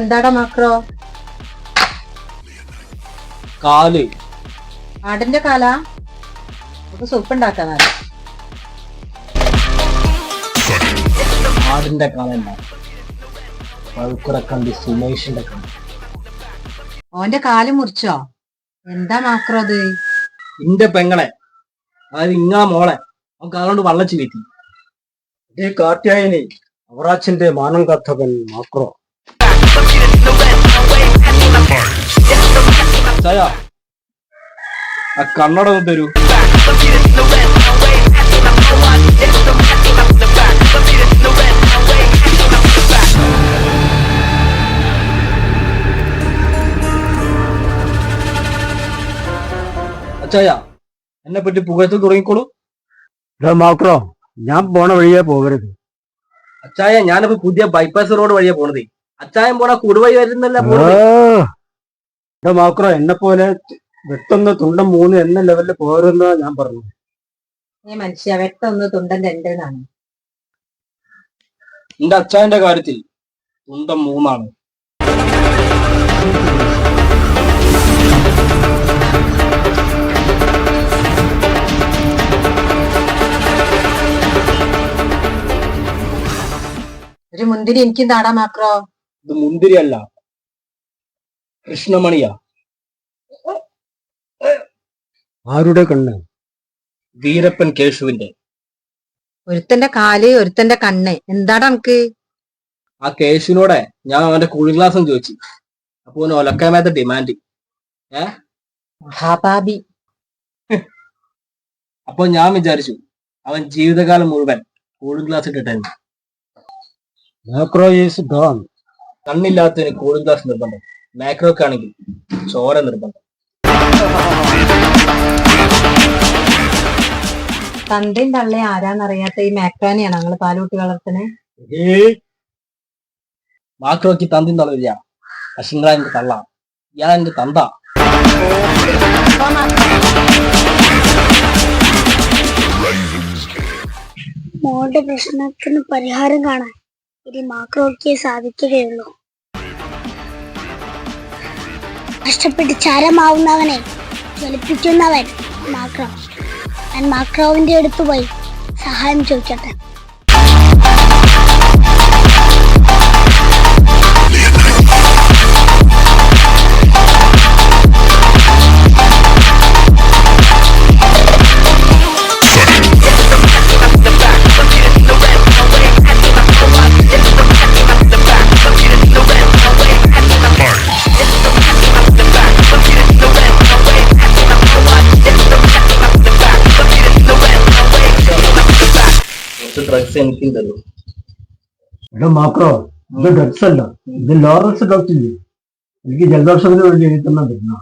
എന്താടാ മാക്രോ? കാല്. ആടിന്റെ കാലാ? നമുക്ക് സൂപ്പ് ഉണ്ടാക്കാൻ. ആടിന്റെ കാലല്ല, പഴുക്കുറക്കണ്ടി സുമേഷിന്റെ കാല. ഓന്റെ കാല് മുറിച്ചോ? എന്താ മാക്രോ അത്? ഇന്റെ പെങ്ങളെ, അതായത് ഇങ്ങാ മോളെ അവൻ കാലോണ്ട് വള്ളച്ചു കയറ്റി. ഈ കാർത്തിയായനെ അവറാച്ചന്റെ മാനം കാത്തവൻ മാക്രോ. ചായ ആ കണ്ണട ഒന്ന് തരൂ. അച്ചായ എന്നെ പറ്റി പുകഴ്ത്ത് തുടങ്ങിക്കോളൂ. മാക്രോ, ഞാൻ പോണ വഴിയേ പോകരുത്. അച്ചായ ഞാനിപ്പോ പുതിയ ബൈപ്പാസ് റോഡ് വഴിയാ പോണത്. അച്ചായൻ പോണ കുടുവഴി വരുന്നല്ല പോണത്. മാക്രോ, എന്നെ പോലെ വെട്ടൊന്ന് തുണ്ടം മൂന്ന് എന്ന ലെവലിൽ പോരുന്ന ഞാൻ പറഞ്ഞു. മനുഷ്യ വെട്ടൊന്ന് തുണ്ടൻ രണ്ടെന്നാണ്. എന്റെ അച്ചായന്റെ കാര്യത്തിൽ തുണ്ടം മൂന്നാണ്. ഒരു മുന്തിരി എനിക്ക് താടാ മാക്രോ. ഇത് മുന്തിരി അല്ല, കൃഷ്ണമണിയാ. ആരുടെ കണ്ണ്? വീരപ്പൻ കേശുവിന്റെ. ഒരുത്തന്റെ കാല്, ഒരുത്തന്റെ കണ്ണ്. എന്താടാ നമുക്ക്? ആ കേശുവിനോടെ ഞാൻ അവന്റെ കൂളിംഗ് ഗ്ലാസും ചോദിച്ചു. അപ്പൊ ഒലക്കമേത്ത ഡിമാൻഡ്. മഹാപാപി. അപ്പൊ ഞാൻ വിചാരിച്ചു അവൻ ജീവിതകാലം മുഴുവൻ കൂളിംഗ് ഗ്ലാസ് ഇട്ടിട്ടായിരുന്നു. Macro is don. കണ്ണില്ലാത്തതിന് കൂളിംഗ് ഗ്ലാസ് നിർബന്ധം. മാക്രോക്ക് ആണെങ്കിൽ ചോര നിർബന്ധം. തന്തയും തള്ളയും ആരാന്നറിയാത്ത ഈ മാക്രോനെയാണ് ഞങ്ങള് പാലൂട്ടി വളർത്തണേ. മാക്രോക്ക് തന്തി തള്ളില്ല. പക്ഷെ നിങ്ങളാ എന്റെ തള്ള, ഞാൻ എന്റെ തന്ത. മോളുടെ പ്രശ്നത്തിന് പരിഹാരം കാണാൻ ഇനി മാക്രോയ്ക്ക് സാധിക്കുകയുള്ളൂ. കഷ്ടപ്പെട്ട് ചാരമാവുന്നവനെ ജ്വലിപ്പിക്കുന്നവൻ മാക്രോ. ഞാൻ മാക്രോവിന്റെ അടുത്ത് പോയി സഹായം ചോദിക്കട്ടെ. ഡ്രഗ്സ് എനിക്കും തരൂ. മാക്രോ, ഇത് ഡ്രഗ്സ് അല്ല, ഇത് ലോറൻസ് ഡോക്ടർ ഇല്ലേ, എനിക്ക് ജലദോഷത്തിന് വേണ്ടി എഴുതുന്ന മരുന്നാ.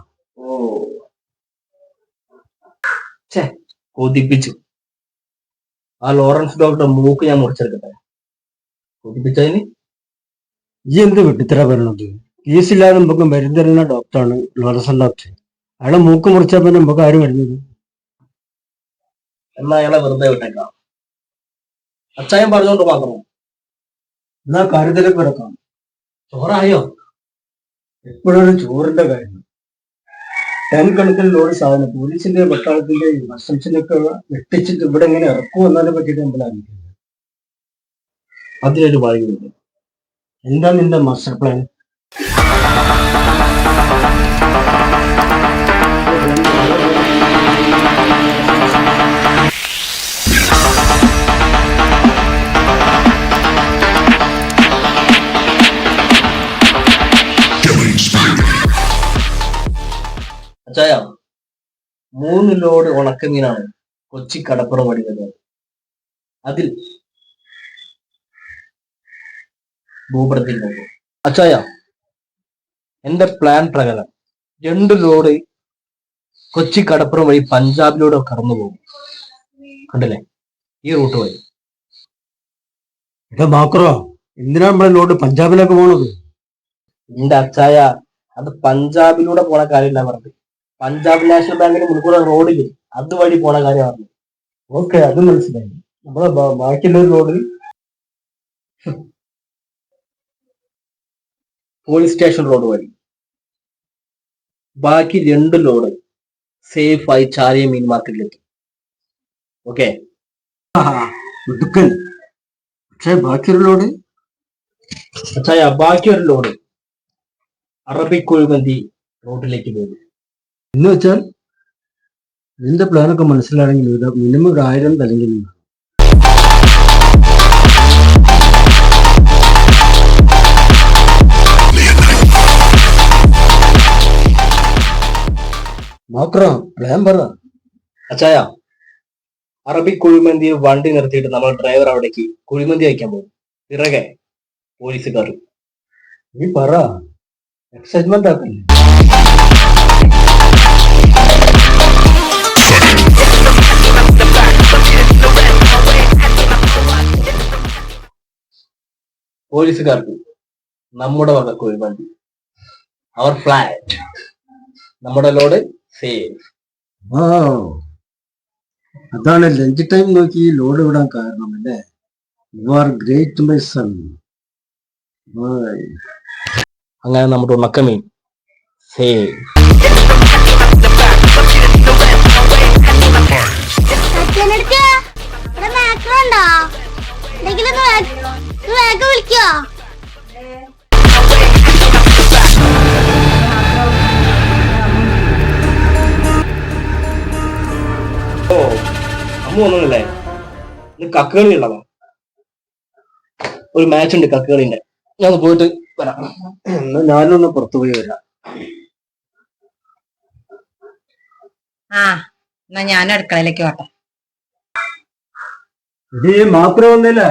കൊതിപ്പിച്ചു. ആ ലോറൻസ് ഡോക്ടർ മൂക്ക് ഞാൻ മുറിച്ചെടുക്കട്ടെ. കൊതിപ്പിച്ചതിന് ഈ എന്ത് വെട്ടിത്തര പറയണത്? കേസില്ലാതെ നമുക്ക് മരുന്ന് തരുന്ന ഡോക്ടറാണ് ലോറൻസ് ഡോക്ടർ. അയാളെ മൂക്ക് മുറിച്ചാൽ പിന്നെ നമുക്ക് ആരും വരുന്നത്? എന്നാ അയാളെ വെറുതെ വിട്ടേക്കാം. അച്ചായൻ പറഞ്ഞോണ്ട് മാത്രമോ? എന്നാ കാര്യത്തിലേക്ക് കിടക്കാം. ചോറായോ? എപ്പോഴൊരു ചോറിന്റെ കാര്യം. ടൺ കണക്കിന് ലോഡ് സാധനം പോലീസിന്റെ പട്ടാളത്തിന്റെ കസ്റ്റംസിനൊക്കെ വെട്ടിച്ചിട്ട് ഇവിടെ എങ്ങനെ ഇറക്കും എന്നതിനെ പറ്റിയിട്ട് നമ്മൾ ആലോചിക്കുന്നത്. അതിനൊരു വഴിയുണ്ട്. എന്താ നിന്റെ മാസ്റ്റർ പ്ലാൻ? അച്ചായ, 3 ലോഡ് ഉണക്കമീനാണ് കൊച്ചി കടപ്പുറം വഴി വരുന്നത്. അതിൽ ഭൂപ്രത്തിൽ പോകും. അച്ചായ, എന്റെ പ്ലാൻ പ്രകാരം 2 ലോഡ് കൊച്ചി കടപ്പുറം വഴി പഞ്ചാബിലൂടെ കടന്നു പോകും. കണ്ടില്ലേ, ഈ റൂട്ട് വഴി. മാക്രോ, എന്തിനാ നമ്മുടെ ലോഡ് പഞ്ചാബിലേക്ക് പോണത്? എന്റെ അച്ചായ, അത് പഞ്ചാബിലൂടെ പോണ കാര്യമില്ല പറഞ്ഞത്. പഞ്ചാബ് നാഷണൽ ബാങ്കിന് മുൻകൂർ റോഡില് അതുവഴി പോണ കാര്യം പറഞ്ഞു. ഓക്കെ, അത് മനസ്സിലായി. നമ്മളെ ബാക്കിയുള്ള ലോഡ് പോലീസ് സ്റ്റേഷൻ റോഡ് വഴി. ബാക്കി 2 ലോഡ് സേഫായി ചാലിയ മീൻ മാർക്കറ്റിലെത്തും. ഓക്കെ? ഒടുക്കൻ. പക്ഷെ ബാക്കിയൊരു ലോഡ് അച്ചായ ബാക്കി 1 ലോഡ് അറബിക് കുഴിമന്തി റോഡിലേക്ക് പോകും. എന്ന് വെച്ചാൽ ഇതിന്റെ പ്ലാനൊക്കെ മനസ്സിലാണെങ്കിൽ മിനിമം 1000 തലെങ്കിൽ മാത്രം പ്ലാൻ പറ. അച്ചായ അറബിക് കുഴിമന്തി വണ്ടി നിർത്തിയിട്ട് നമ്മൾ ഡ്രൈവർ അവിടേക്ക് കുഴിമന്തി വയ്ക്കാൻ പോകും. പിറകെ പോലീസുകാർ. നീ പറ, എക്സൈറ്റ്മെന്റ് ആക്കല്ലേ. പോലീസുകാർക്ക് നമ്മുടെ വക കുഴിമന്തി, അവർ ഫ്ലാറ്റ്, നമ്മുടെ ലോഡ് സേഫ്. അതാണ് ലഞ്ച് ടൈം നോക്കി ലോഡ് വിടാൻ കാരണം അല്ലേ? You are great my son. അങ്ങനെ നമ്മുടെ ഉണക്കമീൻ സേഫ്. വിളിക്കോ? ഓ, അമ്മ ഒന്നുമില്ലേ? ഇന്ന് കക്കുകളി ഉള്ളതാ. ഒരു മാച്ച് ഉണ്ട് കക്കുകളിന്റെ. ഞാൻ പോയിട്ട് വരാം. എന്നാ ഞാനൊന്ന് പുറത്തുപോയി വരാം. ആ എന്നാ ഞാൻ അടുക്കളയിലേക്ക് പോട്ടെ. ഇത് മാത്രം വന്നില്ലേ?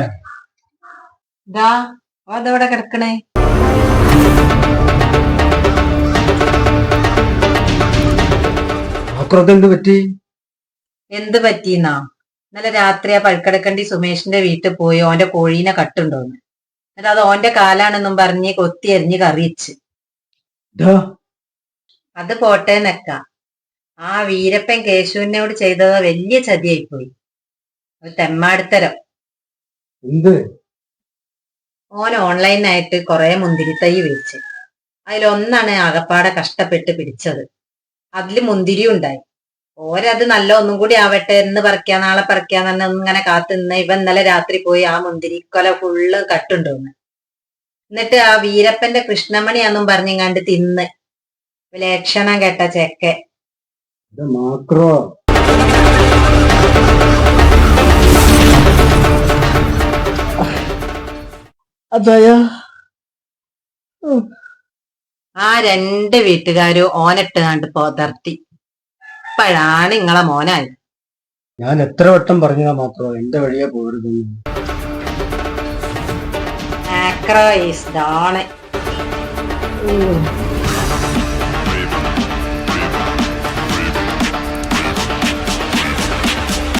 ഇതാ അതെവിടെ കിടക്കണേ? മാത്രം എന്ത് പറ്റി? എന്ത് പറ്റിന്നാ? ഇന്നലെ രാത്രി ആ പഴുക്കടക്കണ്ടി സുമേഷിന്റെ വീട്ടിൽ പോയി ഓന്റെ കോഴീനെ കട്ടുണ്ടോന്ന്. എന്നിട്ട് അത് ഓന്റെ കാലാണെന്നും പറഞ്ഞ് കൊത്തി അരിഞ്ഞ് കറിയിച്ച്. അത് പോട്ടെ നെക്ക. ആ വീരപ്പൻ കേശുവിനോട് ചെയ്തത് വലിയ ചതിയായിപ്പോയി. അത് തെമ്മാടിത്തരം. എന്ത്? ഓൻ ഓൺലൈനായിട്ട് കുറെ മുന്തിരിത്തൈ വിളിച്ച്. അതിലൊന്നാണ് ആകപ്പാടെ കഷ്ടപ്പെട്ട് പിടിച്ചത്. അതില് മുന്തിരി ഉണ്ടായി. ഓരത് നല്ല ഒന്നും കൂടി ആവട്ടെ എന്ന് പറിക്കാൻ നാളെ പറിക്കാന്ന് തന്നെ ഇങ്ങനെ കാത്തുനിന്ന് ഇവൻ ഇന്നലെ രാത്രി പോയി ആ മുന്തിരിക്കൊല ഫുള്ള് കട്ടുണ്ടോന്ന്. എന്നിട്ട് ആ വീരപ്പന്റെ കൃഷ്ണമണിയാന്നും പറഞ്ഞിങ്ങാണ്ട് തിന്ന് ലക്ഷണം കേട്ട ചെക്കെ. മാക്രോ അതായ ആ 2 വീട്ടുകാരും ഓനിട്ട് കണ്ട് പോതർത്തി. ഇപ്പോഴാണ് നിങ്ങളെ മോനായി. ഞാൻ എത്ര വട്ടം പറഞ്ഞാ മാത്രം എന്റെ വഴിയെ പോരുതെന്ന്. ആക്രോ ഈസ് ഡോൺ.